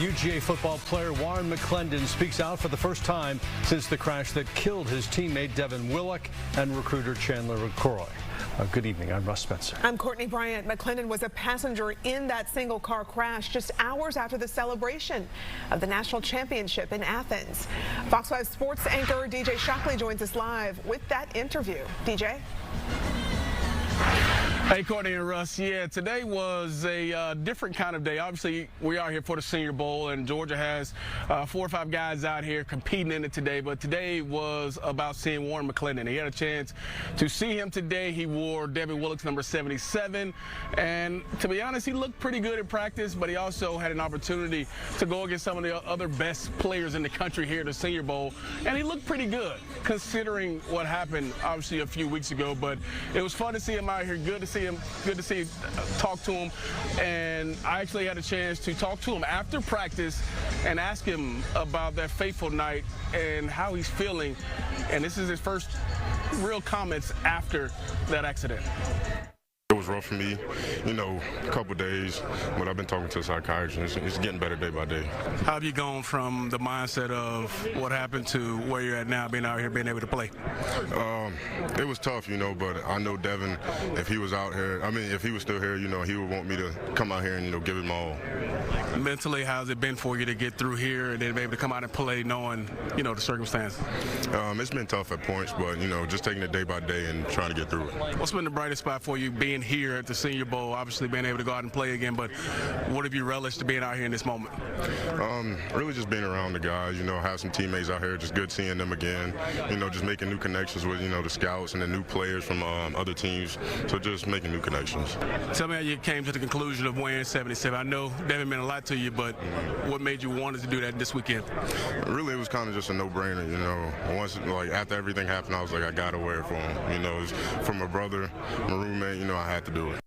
UGA football player Warren McClendon speaks out for the first time since the crash that killed his teammate Devin Willock and recruiter Chandler LeCroy. Good evening. I'm Russ Spencer. I'm Courtney Bryant. McClendon was a passenger in that single car crash just hours after the celebration of the national championship in Athens. Fox 5 sports anchor DJ Shockley joins us live with that interview. DJ? Hey, Courtney and Russ. Yeah, today was a different kind of day. Obviously, we are here for the Senior Bowl, and Georgia has 4 or 5 guys out here competing in it today. But today was about seeing Warren McClendon. He had a chance to see him today. He wore Devin Willock's number 77, and to be honest, he looked pretty good in practice. But he also had an opportunity to go against some of the other best players in the country here at the Senior Bowl, and he looked pretty good considering what happened, obviously, a few weeks ago. But it was fun to see him out here. Good to see him. Good to see, talk to him, and I actually had a chance to talk to him after practice and ask him about that fateful night and how he's feeling. And this is his first real comments after that accident. It was rough for me, you know, a couple days, but I've been talking to a psychiatrist. It's getting better day by day. How have you gone from the mindset of what happened to where you're at now, being out here, being able to play? It was tough, you know, but I know Devin, if he was out here, if he was still here, you know, he would want me to come out here and, you know, give it my all. Mentally, how's it been for you to get through here and then be able to come out and play knowing, you know, the circumstances? It's been tough at points, but, you know, just taking it day by day and trying to get through it. What's been the brightest spot for you being here at the Senior Bowl, obviously being able to go out and play again, but what have you relished to being out here in this moment? Really just being around the guys, you know, have some teammates out here, just good seeing them again, you know, just making new connections with, you know, the scouts and the new players from other teams, so just making new connections. Tell me how you came to the conclusion of wearing 77. I know Devin meant a lot to you, but what made you want to do that this weekend? Really, it was kind of just a no-brainer, you know. Once, like, after everything happened, I was like, I got to wear it for him. You know, it's from my brother, my roommate, you know, I had to do it.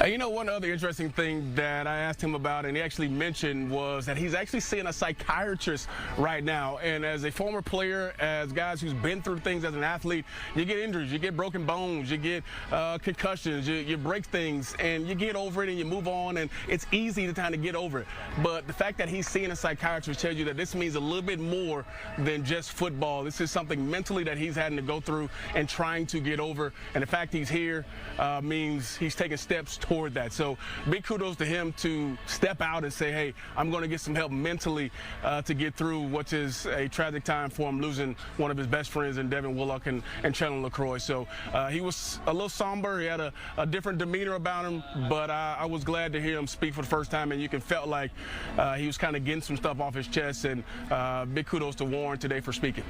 You know, one other interesting thing that I asked him about, and he actually mentioned, was that he's actually seeing a psychiatrist right now. And as a former player, as guys who's been through things as an athlete, you get injuries, you get broken bones, you get concussions, you break things, and you get over it and you move on, and it's easy to kind of get over it. But the fact that he's seeing a psychiatrist tells you that this means a little bit more than just football. This is something mentally that he's having to go through and trying to get over. And the fact he's here means he's taking steps toward that. So big kudos to him to step out and say, hey, I'm going to get some help mentally to get through what is a tragic time for him, losing one of his best friends in Devin Willock and Chandler LeCroy. So he was a little somber. He had a different demeanor about him, but I was glad to hear him speak for the first time, and you can felt like he was kind of getting some stuff off his chest, and big kudos to Warren today for speaking.